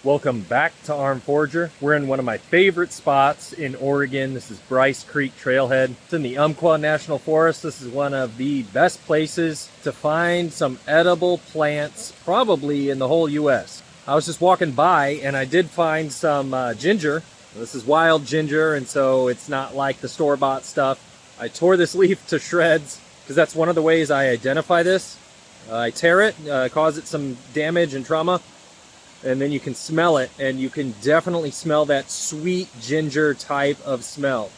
Welcome back to ARMEDFORAGER. We're in one of my favorite spots in Oregon. This is Bryce Creek Trailhead. It's in the Umpqua National Forest. This is one of the best places to find some edible plants, probably in the whole US. I was just walking by and I did find some ginger. This is wild ginger, and so it's not like the store-bought stuff. I tore this leaf to shreds because that's one of the ways I identify this. I tear it, cause it some damage and trauma, and then you can smell it, and you can definitely smell that sweet ginger type of smell.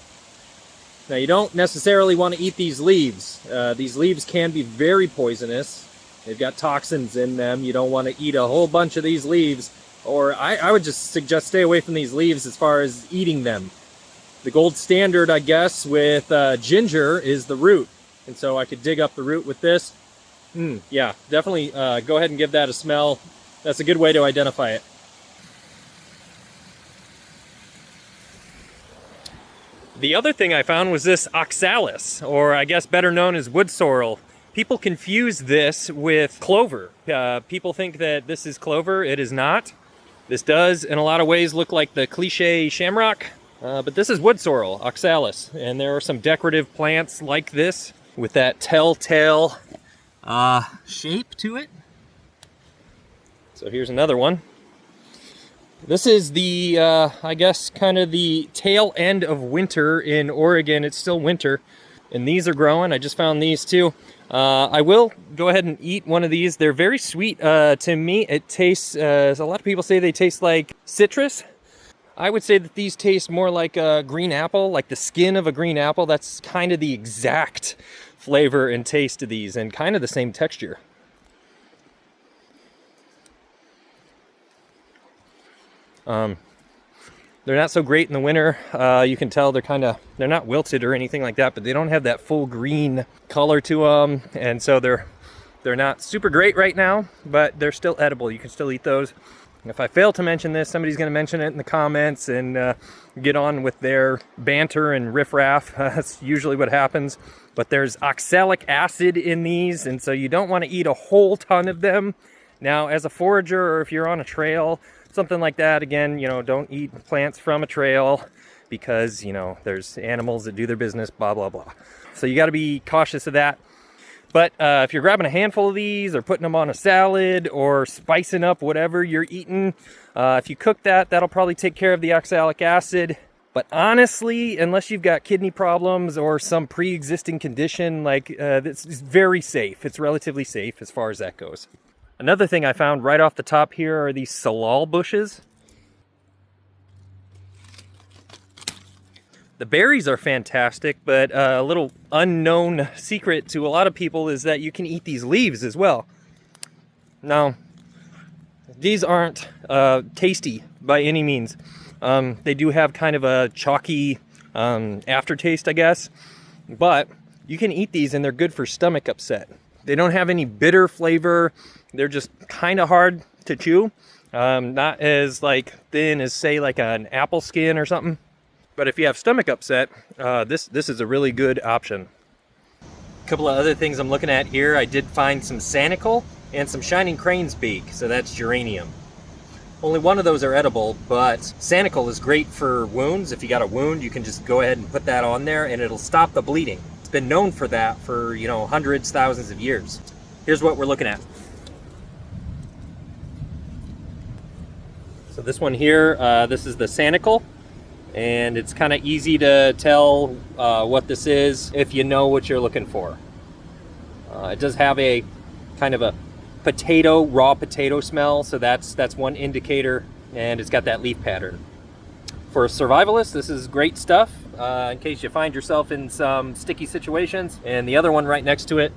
Now, you don't necessarily want to eat these leaves. These leaves can be very poisonous. They've got toxins in them. You don't want to eat a whole bunch of these leaves, or I would just suggest stay away from these leaves as far as eating them. The gold standard, I guess, with ginger is the root, and so I could dig up the root with this. Yeah, definitely go ahead and give that a smell. That's a good way to identify it. The other thing I found was this oxalis, or I guess better known as wood sorrel. People confuse this with clover. People think that this is clover. It is not. This does, in a lot of ways, look like the cliche shamrock, but this is wood sorrel, oxalis. And there are some decorative plants like this with that telltale shape to it. So here's another one. This is the, I guess, kind of the tail end of winter in Oregon. It's still winter, and these are growing. I just found these too. I will go ahead and eat one of these. They're very sweet. To me, it tastes, a lot of people say they taste like citrus. I would say that these taste more like a green apple, like the skin of a green apple. That's kind of the exact flavor and taste of these, and kind of the same texture. They're not so great in the winter. You can tell they're not wilted or anything like that, but they don't have that full green color to them, and so they're not super great right now, but they're still edible. You can still eat those. If I fail to mention this, somebody's going to mention it in the comments and get on with their banter and riffraff. That's usually what happens. But there's oxalic acid in these, and so you don't want to eat a whole ton of them. Now, as a forager, or if you're on a trail, something like that, again, don't eat plants from a trail because, there's animals that do their business, blah, blah, blah. So you got to be cautious of that. But if you're grabbing a handful of these or putting them on a salad or spicing up whatever you're eating, if you cook that, that'll probably take care of the oxalic acid. But honestly, unless you've got kidney problems or some pre-existing condition, this is very safe. It's relatively safe as far as that goes. Another thing I found right off the top here are these salal bushes. The berries are fantastic, but a little unknown secret to a lot of people is that you can eat these leaves as well. Now, these aren't tasty by any means. They do have kind of a chalky aftertaste, I guess, but you can eat these and they're good for stomach upset. They don't have any bitter flavor. They're just kind of hard to chew. Not as thin as, say, like an apple skin or something. But if you have stomach upset, this is a really good option. A couple of other things I'm looking at here. I did find some sanicle and some shining crane's beak. So that's geranium. Only one of those are edible, but sanicle is great for wounds. If you got a wound, you can just go ahead and put that on there and it'll stop the bleeding. It's been known for that for, hundreds, thousands of years. Here's what we're looking at. So this one here, this is the sanicle, and it's kind of easy to tell what this is if you know what you're looking for. It does have a kind of a raw potato smell, so that's one indicator, and it's got that leaf pattern. For a survivalist, this is great stuff in case you find yourself in some sticky situations. And the other one right next to it,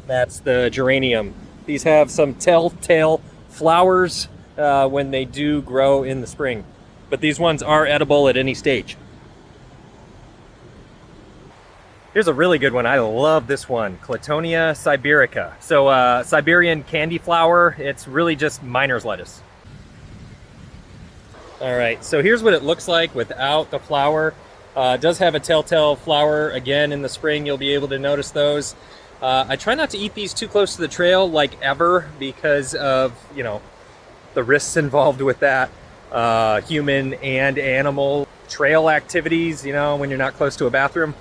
that's the geranium. These have some telltale flowers when they do grow in the spring, but these ones are edible at any stage. Here's a really good one. I love this one, Clatonia siberica. So Siberian candy flower. It's really just miner's lettuce. All right, so here's what it looks like without the flower. It does have a telltale flower again in the spring. You'll be able to notice those. I try not to eat these too close to the trail, ever, because of, the risks involved with that, human and animal trail activities, you know, when you're not close to a bathroom.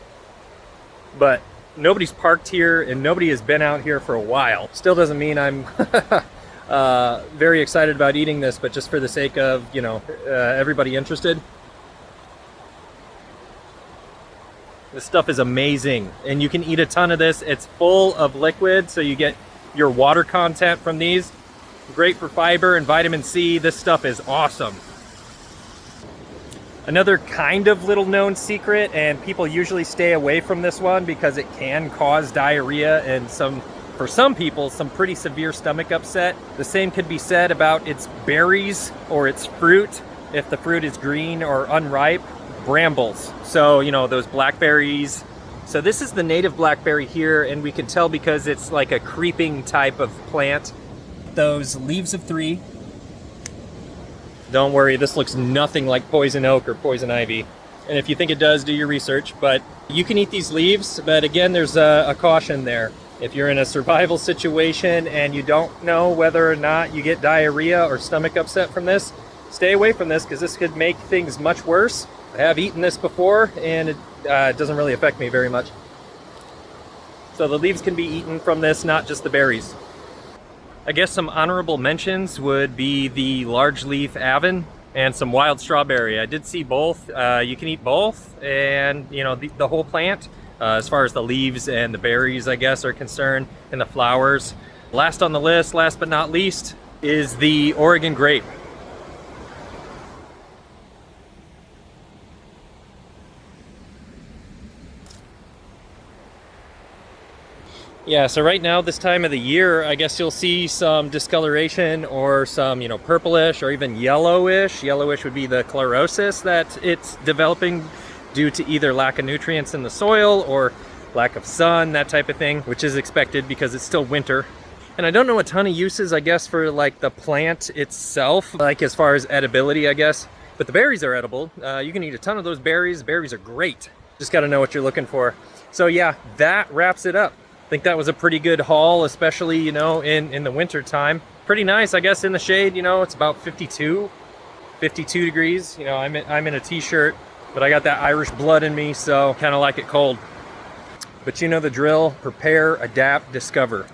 But nobody's parked here and nobody has been out here for a while. Still doesn't mean I'm very excited about eating this, but just for the sake of, you know, everybody interested. This stuff is amazing, and you can eat a ton of this. It's full of liquid, so you get your water content from these. Great for fiber and vitamin C. This stuff is awesome. Another kind of little known secret, and people usually stay away from this one because it can cause diarrhea and for some people, some pretty severe stomach upset. The same could be said about its berries or its fruit. If the fruit is green or unripe, brambles. So, you know, those blackberries. So this is the native blackberry here, and we can tell because it's like a creeping type of plant. Those leaves of 3. Don't worry, this looks nothing like poison oak or poison ivy. And if you think it does, do your research. But you can eat these leaves, but again, there's a caution there. If you're in a survival situation and you don't know whether or not you get diarrhea or stomach upset from this, stay away from this because this could make things much worse. I have eaten this before and it doesn't really affect me very much. So the leaves can be eaten from this, not just the berries. I guess some honorable mentions would be the large leaf avon and some wild strawberry. I did see both. You can eat both, and you know, the whole plant, as far as the leaves and the berries, I guess, are concerned, and the flowers. Last on the list, last but not least, is the Oregon grape. Yeah, so right now, this time of the year, I guess you'll see some discoloration or some, you know, purplish or even yellowish. Yellowish would be the chlorosis that it's developing due to either lack of nutrients in the soil or lack of sun, that type of thing, which is expected because it's still winter. And I don't know a ton of uses, I guess, for like the plant itself, like as far as edibility, I guess. But the berries are edible. You can eat a ton of those berries. Berries are great. Just got to know what you're looking for. So yeah, that wraps it up. I think that was a pretty good haul, especially, you know, in the winter time. Pretty nice, I guess, in the shade. You know, it's about 52 degrees. You know, I'm in a t-shirt, but I got that Irish blood in me, so kind of like it cold. But you know the drill: prepare, adapt, discover.